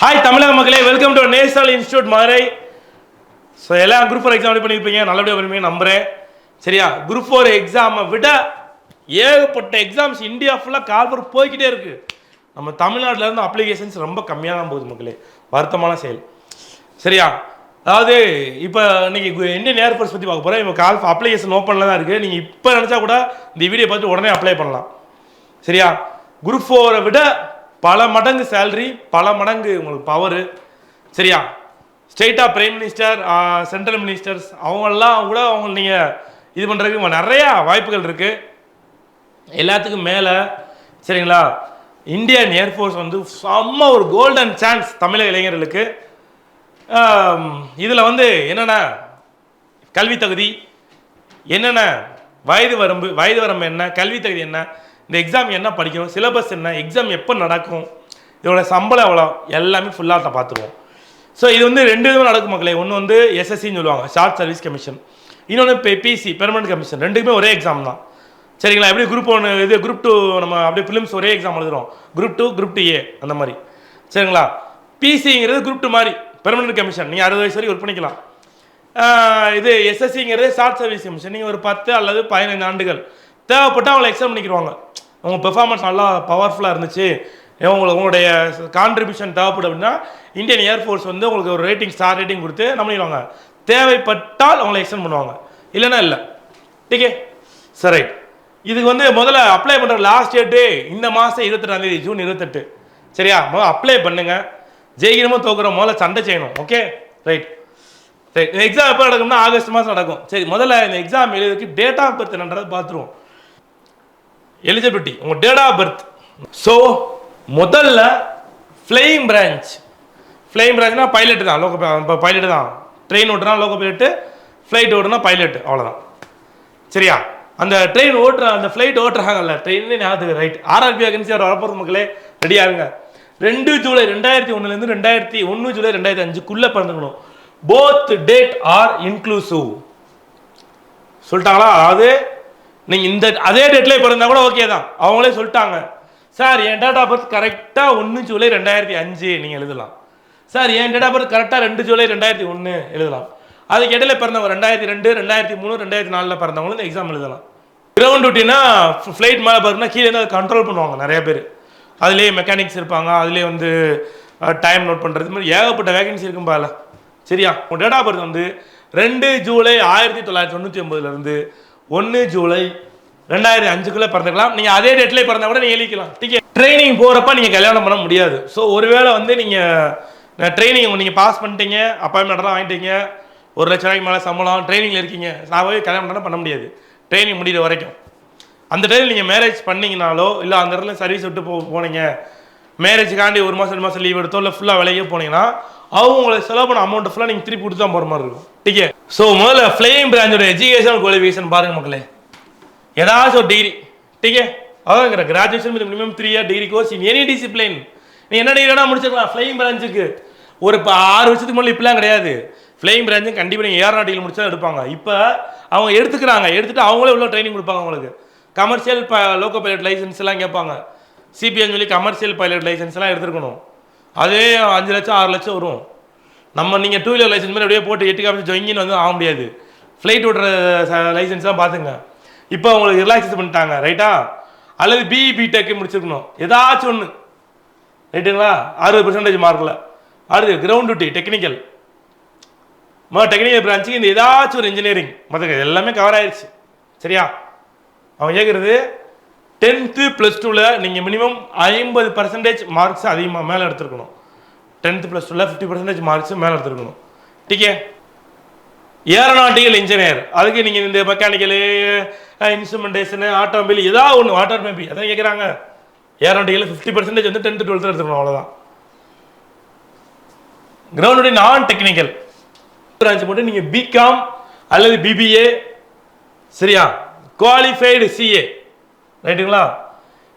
Hi தமிழக மக்களே, welcome to national institute Madurai. So எல்லாம் குரூப் 4 எக்ஸாம் பண்ணியிருப்பீங்க, நல்லபடியாக பண்ணுவீங்க நம்புகிறேன். சரியா, குரூப் 4 எக்ஸாமை விட ஏகப்பட்ட எக்ஸாம்ஸ் இந்தியா ஃபுல்லாக கால்பர் போய்கிட்டே இருக்குது. நம்ம தமிழ்நாட்டில் இருந்து அப்ளிகேஷன்ஸ் ரொம்ப கம்மியாக தான் போகுது மக்களே, வருத்தமான செயல். சரியா, அதாவது இப்போ இன்னைக்கு இந்தியன் ஏர்ஃபோர்ஸ் பற்றி பார்க்க போகிறேன். இப்போ அப்ளிகேஷன் ஓப்பனில் தான் இருக்குது. நீங்கள் இப்போ நினச்சா கூட இந்த வீடியோ பார்த்து உடனே அப்ளை பண்ணலாம். சரியா, குரூப் 4 விட பல மடங்கு சேலரி, பல மடங்கு உங்களுக்கு பவரு. சரியா, ஸ்டேட்டாக பிரைம் மினிஸ்டர், சென்ட்ரல் மினிஸ்டர்ஸ் அவங்கெல்லாம் கூட அவங்க நீங்கள் இது பண்ணுறதுக்கு நிறையா வாய்ப்புகள் இருக்குது. எல்லாத்துக்கும் மேலே சரிங்களா, இந்தியன் ஏர்ஃபோர்ஸ் வந்து செம்ம ஒரு கோல்டன் சான்ஸ் தமிழக இளைஞர்களுக்கு. இதில் வந்து என்னென்ன கல்வி தகுதி, என்னென்ன வயது வரம்பு என்ன, கல்வி தகுதி என்ன, இந்த எக்ஸாம் என்ன படிக்கணும், சிலபஸ் என்ன, எக்ஸாம் எப்போ நடக்கும், இதோட சம்பளம் எவ்வளோ, எல்லாமே ஃபுல்லாக பார்த்துருவோம். ஸோ இது வந்து ரெண்டு விதமாக நடக்கும் மக்களே. ஒன்று வந்து எஸ்எஸ்சின்னு சொல்லுவாங்க, ஷார்ட் சர்வீஸ் கமிஷன். இன்னொன்று பிசி பெர்மனன்ட் கமிஷன். ரெண்டுக்குமே ஒரே எக்ஸாம் தான். சரிங்களா, எப்படி குரூப் 1 இது குரூப் 2 நம்ம அப்படியே ஃபிலிம்ஸ் ஒரே எக்ஸாம் எழுதுகிறோம், குரூப் 2 குரூப் 2A அந்த மாதிரி. சரிங்களா, பிசிங்கிறது குரூப் 2 மாதிரி பெர்மனன்ட் கமிஷன், நீங்கள் 60 வயசு வரைக்கும் ஒர்க் பண்ணிக்கலாம். இது எஸ்எஸ்சிங்கிறது ஷார்ட் சர்வீஸ் கமிஷன், நீங்கள் ஒரு 10 அல்லது 15 ஆண்டுகள் தேவைப்பட்டு அவங்களை எக்ஸாம் பண்ணிக்கிடுவாங்க. உங்கள் பெர்ஃபார்மன்ஸ் நல்லா பவர்ஃபுல்லாக இருந்துச்சு, உங்களுடைய கான்ட்ரிபியூஷன் தேவைப்படும் அப்படின்னா இந்தியன் ஏர்ஃபோர்ஸ் வந்து உங்களுக்கு ஒரு ரேட்டிங், ஸ்டார் ரேட்டிங் கொடுத்து என்ன பண்ணிடுவாங்க, தேவைப்பட்டால் அவங்களை எக்ஸ்டெண்ட் பண்ணுவாங்க, இல்லைன்னா இல்லை. ஓகே சரி, இதுக்கு வந்து முதல்ல அப்ளை பண்ணுற லாஸ்ட் டேட்டு இந்த மாதம் 28 ஜூன் 28. சரியா, முதல்ல அப்ளை பண்ணுங்க. ஜெயிக்கிறமோ தோக்குறோம், முதல்ல சண்டை செய்யணும். Okay right right. இந்த எக்ஸாம் எப்போ நடக்கும்னா ஆகஸ்ட் மாதம் நடக்கும். சரி, முதல்ல இந்த எக்ஸாம் எழுதுறதுக்கு டேட் ஆஃப் பர்த் என்னன்றது பார்த்துருவோம். எலிஜிபிலிட்டி, உங்கள் டேட் ஆஃப் பர்த். ஸோ முதல்ல ஃப்ளையிங் பிரான்ச்னா பைலட்டு தான், இப்போ பைலட்டு தான். ட்ரெயின் ஓட்டுனா லோக்கோ பைலட்டு, ஃப்ளைட் ஓட்டுனா பைலட்டு, அவ்வளோதான். சரியா, அந்த ட்ரெயின் அந்த ஃப்ளைட் ஓட்டுறாங்கல்ல, ட்ரெயின் ஞாபகத்துக்கு. ரைட், ஆர்ஆர்பி வேகன்சி அவர் வரப்போகிறது மக்களே, ரெடியாக இருங்க. 2 ஜூலை 2001 1 ஜூலை 2005 பிறந்துக்கணும். போத் டேட் ஆர் இன்க்ளூசிவ் சொல்லிட்டாங்களா? அதாவது நீங்கள் இந்த அதே டேட்லேயே பிறந்தா கூட ஓகே தான். அவங்களே சொல்லிட்டாங்க, சார் என் டேட் ஆஃப் பர்த் கரெக்டாக 1 ஜூலை 2005 நீங்கள் எழுதலாம். சார் என் டேட் ஆஃப் பர்த் கரெக்டாக 2 ஜூலை 2001 எழுதலாம். அதுக்கு இடையில பிறந்தவங்க 2002 2003 2004 பிறந்தவங்களும் இந்த எக்ஸாம் எழுதலாம். கிரவுண்ட் டியூட்டினா ஃப்ளைட் மேலே பாருன்னா கீழே அதை கண்ட்ரோல் பண்ணுவாங்க நிறைய பேர். அதுலேயே மெக்கானிக்ஸ் இருப்பாங்க, அதுலேயே வந்து டைம் நோட் பண்ணுறது மாதிரி ஏகப்பட்ட வேகன்சி இருக்கும் பால. சரியா, உங்கள் டேட் ஆஃப் பர்த் வந்து 2 ஜூலை 1999 1 ஜூலை 2005 பிறந்துக்கலாம். நீங்கள் அதே டேட்லேயே பிறந்தா கூட நீங்கள் எழுதிக்கலாம். டிக்கெட் ட்ரைனிங் போகிறப்ப நீங்கள் கல்யாணம் பண்ண முடியாது. ஸோ ஒருவேளை வந்து நீங்கள் ட்ரைனிங் நீங்கள் பாஸ் பண்ணிட்டீங்க, அப்பாயின்மெண்ட்லாம் வாங்கிட்டீங்க, 1 லட்ச ரூபாய்க்கு மேலே சம்பளம், ட்ரைனிங்கில் இருக்கீங்க, நான் போய் கல்யாணம் பண்ண முடியாது. ட்ரைனிங் முடிகிற வரைக்கும் அந்த டைமில் நீங்கள் மேரேஜ் பண்ணிங்கனாலோ, இல்லை அந்த இடத்துல சர்வீஸ் விட்டு போனீங்க, மேரேஜுக்காண்டி 1 மாதம் 2 மாதம் லீவ் எடுத்தோ, இல்லை ஃபுல்லாக விலையே போனீங்கன்னா அவங்க உங்களுக்கு செலவு பண்ண அமௌண்ட் ஃபுல்லாக நீங்கள் திருப்பி கொடுத்து தான் போகிற மாதிரி இருக்கும். டிக்கெட். ஸோ முதல்ல ஃப்ளையிங் பிரான்ச்சோட எஜுகேஷன் குவாலிஃபிகேஷன் பாருங்கள் மக்களே. ஏதாச்சும் ஒரு டிகிரி, டிக்கெட், அதான் graduation with minimum 3 year degree course in any discipline. நீ என்ன டிகிரி வேணால் முடிச்சிருக்கலாம். ஃப்ளையிங் பிரான்ச்சுக்கு ஒரு 6 வருஷத்துக்கு முன்னாடி இப்பெல்லாம் கிடையாது. ஃப்ளையிங் பிரான்ச்சும் கண்டிப்பாக நீங்கள் ஏரோநாட்டிக்கல் முடிச்சா எடுப்பாங்க. இப்போ அவங்க எடுத்துட்டு அவங்களே உள்ள ட்ரைனிங் கொடுப்பாங்க. உங்களுக்கு கமர்ஷியல் லோக்கோ பைலட் லைசன்ஸ் எல்லாம் கேட்பாங்க. சிபிஎன்னு சொல்லி கமர்ஷியல் பைலட் லைசன்ஸ்லாம் எடுத்துருக்கணும். அதே 5 லட்சம் 6 லட்சம் வரும். நீங்கள் 2 வீலர் லைசன்ஸ் மாதிரி அப்படியே போட்டு 8 காமிச்சு ஜொங்கின்னு வந்து ஆக முடியாது. ஃப்ளைட் ஓட்டுற லைசன்ஸ்லாம் பார்த்துங்க. இப்போ உங்களுக்கு ரிலாக்ஸேஷன் பண்ணிட்டாங்க. ரைட்டா, அல்லது பிடெக் முடிச்சிருக்கணும் ஏதாச்சும் ஒன்று. ரைட்டுங்களா, 60% மார்க்கில். அடுத்து கிரவுண்ட் டியூட்டி டெக்னிக்கல் பிரான்ச்சுக்கு இந்த ஏதாச்சும் ஒரு இன்ஜினியரிங் மற்ற எல்லாமே கவர் ஆயிடுச்சு. சரியா, அவன் கேட்குறது 10th +2ல் நீங்கள் மினிமம் 50% மார்க்ஸ் அதிகமாக மேலே எடுத்துருக்கணும். 10th +2ல் 50% மார்க்ஸ் மேலே எடுத்துருக்கணும். டிக்கே, ஏரோநாட்டிக்கல் இன்ஜினியர், அதுக்கு நீங்கள் இந்த மெக்கானிக்கலு, இன்ஸ்ட்ருமெண்டேஷனு, ஆட்டோமொபைல் ஏதாவது ஒன்று, வாட்டர் மேபி அதான் கேட்குறாங்க. ஏரோநாட்டிக்கல் 50% வந்து 10th 12th எடுத்துக்கணும், அவ்வளோதான். கிரவுண்ட் நான் டெக்னிக்கல் பிரான்ச் மட்டும் நீங்கள் பிகாம் அல்லது பிபிஏ, சரியா, குவாலிஃபைடு சிஏ, ரைட்டுங்களா.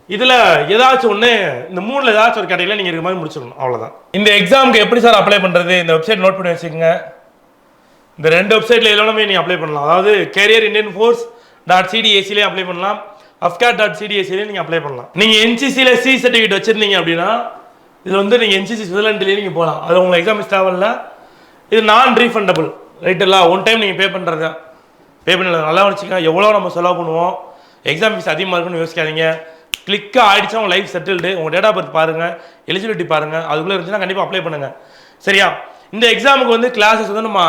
இதில் ஏதாச்சும் ஒன்று, இந்த 3ல் ஏதாச்சும் ஒரு கேட்டகரியில் நீங்கள் இருக்கிற மாதிரி முடிச்சிடணும், அவ்வளோதான். இந்த எக்ஸாமுக்கு எப்படி சார் அப்ளை பண்ணுறது? இந்த வெப்சைட் நோட் பண்ணி வச்சுக்கோங்க. இந்த 2 வெப்சைட்டில் எல்லாமே நீங்கள் அப்ளை பண்ணலாம். அதாவது careerindianforce.cdac அப்ளை பண்ணலாம், afcat.cdac நீங்கள் அப்ளை பண்ணலாம். நீங்கள் என்சிசியில் சி சர்டிஃபிகேட் வச்சுருந்தீங்க அப்படின்னா இதில் வந்து நீங்கள் என்சிசி ஸ்விட்சர்லாண்ட்லேயே நீங்கள் போகலாம். அது உங்களுக்கு எக்ஸாம் மிஸ் ஆகல. இது நான் ரீஃபண்டபிள் ரைட்டுங்களா? ஒன் டைம் நீங்கள் பே பண்ணுறது தான். பே பண்ணி நல்லா வச்சுக்கோங்க. எவ்வளோ நம்ம செலவு பண்ணுவோம், எக்ஸாம் ஃபீஸ் அதிகமாக இருக்குன்னு யோசிக்காதீங்க. கிளிக்காக ஆகிடுச்சா உங்கள் லைஃப் செட்டில்டு. உங்கள் டேட் ஆஃப் பர்த் பாருங்கள், எலிஜிபிலிட்டி பாருங்கள், அதுக்குள்ளே இருந்துச்சுன்னா கண்டிப்பாக அப்ளை பண்ணுங்கள். சரியா? இந்த எக்ஸாமுக்கு வந்து கிளாஸஸ் வந்து நம்ம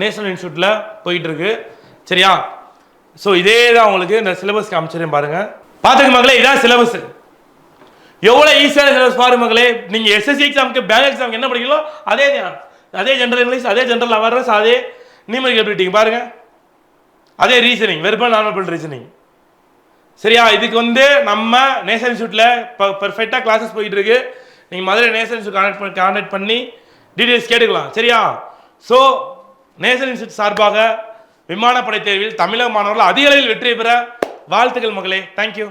நேஷனல் இன்ஸ்டியூட்டில் போயிட்டுருக்கு. சரியா? ஸோ இதே தான் உங்களுக்கு இந்த சிலபஸ் காமிச்சிருக்கேன் பாருங்கள். பார்த்துக்க மகளே, இதான் சிலபஸ். எவ்வளோ ஈஸியான சிலபஸ் பாருங்க மகளே. நீங்கள் எஸ்எஸ்சி எக்ஸாமுக்கு பேங்க் எக்ஸாமுக்கு என்ன படிக்கலோ அதே தான். அதே ஜென்ரல் இங்கிலீஷ், அதே ஜென்ரல் அவேர்னஸ், அதே நியூமரிக்கல் எபிலிட்டி பாருங்கள், அதே ரீசனிங், வெறுப்பாக நார்மல் ரீசனிங். சரியா? இதுக்கு வந்து நம்ம நேஷனல் இன்ஸ்டியூட்டில் பர்ஃபெக்டாக கிளாஸஸ் போயிட்டு இருக்கு. நீங்கள் மதுரை நேஷனல் இன்ஸ்டியூட் கான்டாக்ட் பண்ணி டீட்டெயில்ஸ் கேட்டுக்கலாம். சரியா? ஸோ நேஷனல் இன்ஸ்டியூட் சார்பாக விமானப்படை தேர்வில் தமிழக மாணவர்கள் அதிக அளவில் வெற்றி பெற வாழ்த்துக்கள் மகளே. தேங்க்யூ.